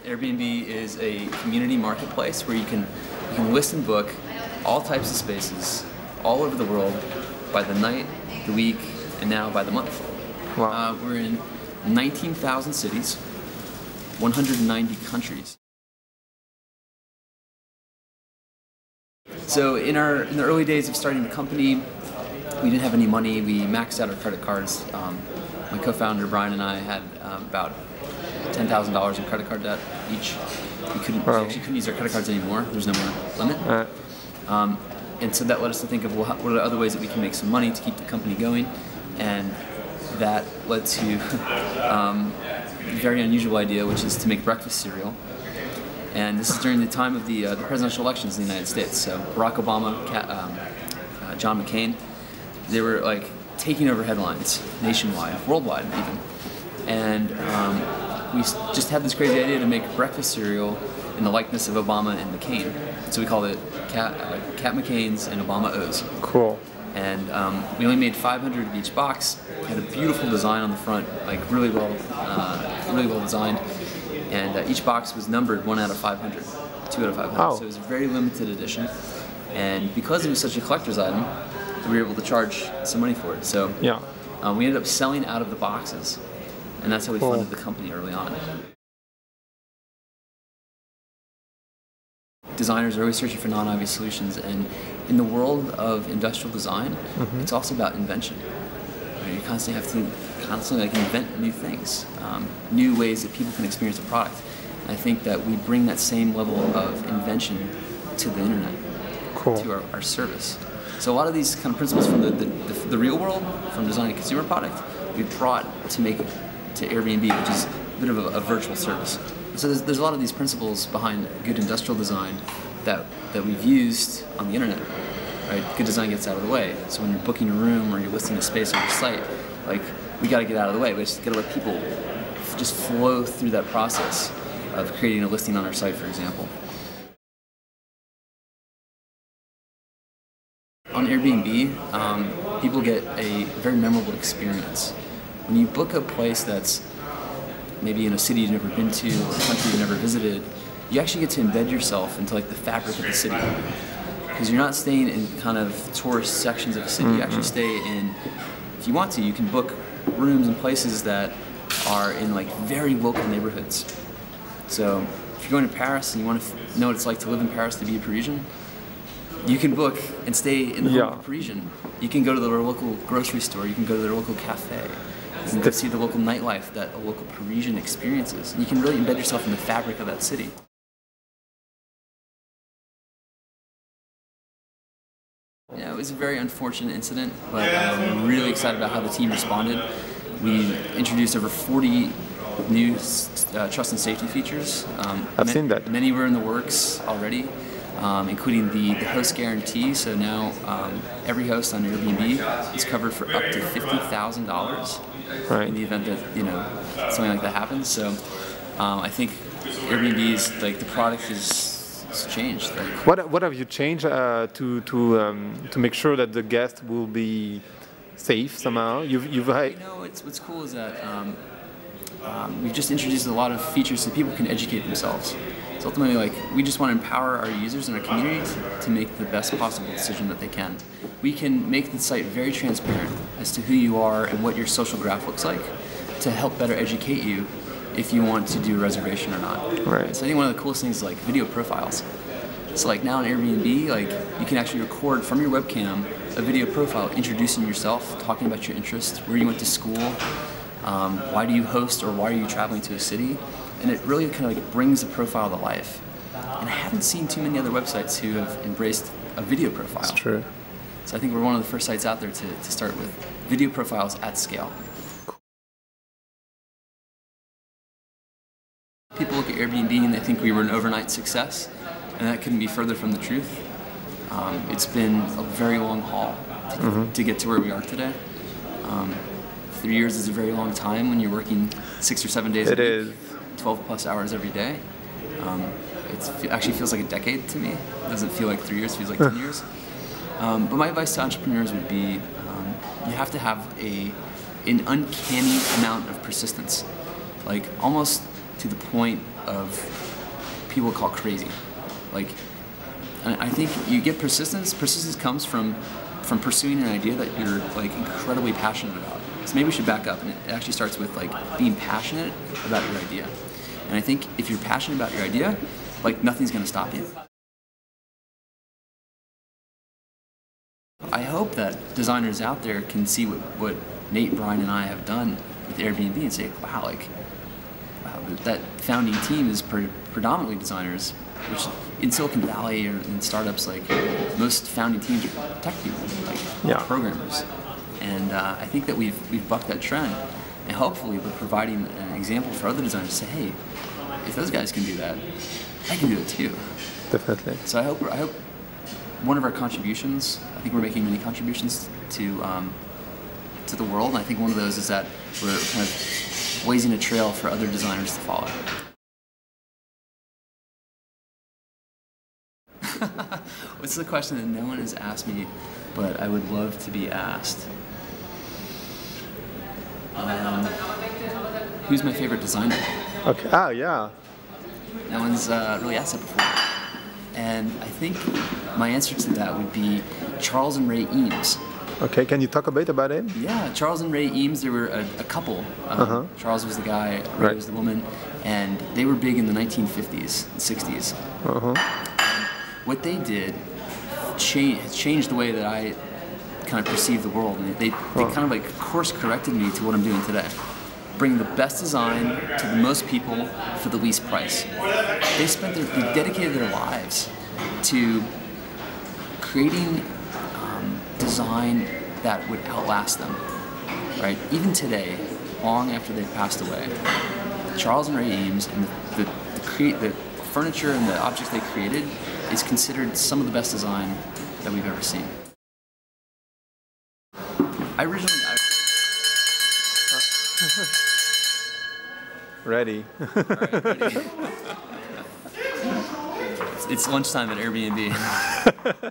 Airbnb is a community marketplace where you can list and book all types of spaces all over the world by the night, the week, and now by the month. Wow. We're in 19,000 cities, 190 countries. So in the early days of starting the company, we didn't have any money. We maxed out our credit cards. My co-founder Brian and I had about $10,000 in credit card debt each. We actually couldn't use our credit cards anymore. There's no more limit. And so that led us to think of, well, what are the other ways that we can make some money to keep the company going? And that led to a very unusual idea, which is to make breakfast cereal. And this is during the time of the presidential elections in the United States. So Barack Obama, John McCain, they were like taking over headlines nationwide, worldwide even. And we just had this crazy idea to make breakfast cereal in the likeness of Obama and McCain. So we called it Cat McCain's and Obama O's. Cool. And we only made 500 of each box. Had a beautiful design on the front, like really well designed. And each box was numbered 1 out of 500, 2 out of 500. Oh. So it was a very limited edition. And because it was such a collector's item, we were able to charge some money for it. So yeah. We ended up selling out of the boxes. And that's how we funded the company early on. Designers are always searching for non-obvious solutions, and in the world of industrial design, it's also about invention. You constantly have to invent new things, new ways that people can experience a product. And I think that we bring that same level of invention to the internet, to our service. So a lot of these kind of principles from the real world, from designing a consumer product, we've brought to make it to Airbnb, which is a bit of a virtual service. So there's a lot of these principles behind good industrial design that we've used on the internet. Right? Good design gets out of the way. So when you're booking a room or you're listing a space on your site, like, we got to get out of the way. We just got to let people just flow through that process of creating a listing on our site, for example. On Airbnb, people get a very memorable experience. When you book a place that's maybe in a city you've never been to, or a country you've never visited, you actually get to embed yourself into like the fabric of the city. Because you're not staying in kind of tourist sections of the city. You actually stay in, if you want to, you can book rooms and places that are in like very local neighborhoods. So if you're going to Paris and you want to know what it's like to live in Paris to be a Parisian, you can book and stay in the local Parisian. You can go to the local grocery store, you can go to their local cafe. You can go see the local nightlife that a local Parisian experiences. And you can really embed yourself in the fabric of that city. Yeah, it was a very unfortunate incident, but I'm really excited about how the team responded. We introduced over 40 new trust and safety features. I've seen that. Many were in the works already, including the host guarantee. So now every host on Airbnb is covered for up to $50,000 in the event that something like that happens. So I think Airbnb is like the product is changed. What have you changed to make sure that the guest will be safe somehow? What's cool is that we've just introduced a lot of features so people can educate themselves. So ultimately, like, we just want to empower our users and our community to make the best possible decision that they can. We can make the site very transparent as to who you are and what your social graph looks like to help better educate you if you want to do a reservation or not. Right. So I think one of the coolest things is like video profiles. So like now on Airbnb, like, you can actually record from your webcam a video profile introducing yourself, talking about your interests, where you went to school, why do you host or why are you traveling to a city, and it really kind of like brings the profile to life. And I haven't seen too many other websites who have embraced a video profile. That's true. So I think we're one of the first sites out there to start with video profiles at scale. People look at Airbnb and they think we were an overnight success, and that couldn't be further from the truth. It's been a very long haul to get to where we are today. 3 years is a very long time when you're working 6 or 7 days a week. It is. 12 plus hours every day. It actually feels like a decade to me. It doesn't feel like 3 years, it feels like 10 years. But my advice to entrepreneurs would be, you have to have an uncanny amount of persistence. Like, almost to the point of people call crazy. Like, and I think you get persistence. Persistence comes from pursuing an idea that you're like incredibly passionate about. So maybe we should back up, and it actually starts with like being passionate about your idea. And I think if you're passionate about your idea, like nothing's going to stop you. I hope that designers out there can see what Nate, Brian, and I have done with Airbnb and say, wow, like, wow, that founding team is predominantly designers, which in Silicon Valley or in startups, like most founding teams are tech people, like programmers. And I think that we've bucked that trend, and hopefully we're providing an example for other designers to say, hey, if those guys can do that, I can do it too. Definitely. So I hope one of our contributions, I think we're making many contributions to the world, and I think one of those is that we're kind of blazing a trail for other designers to follow. What's the question that no one has asked me, but I would love to be asked? Who's my favorite designer? Okay. Ah, yeah. No one's really asked that before. And I think my answer to that would be Charles and Ray Eames. Okay, can you talk a bit about him? Yeah, Charles and Ray Eames, they were a couple. Charles was the guy, Ray was the woman, and they were big in the 1950s and 60s. And what they did changed the way that I kind of perceive the world. And they kind of like course-corrected me to what I'm doing today. Bring the best design to the most people for the least price. They dedicated their lives to creating design that would outlast them, right? Even today, long after they've passed away, Charles and Ray Eames and the furniture and the objects they created is considered some of the best design that we've ever seen. Ready. All right, ready. It's lunchtime at AIrBnB.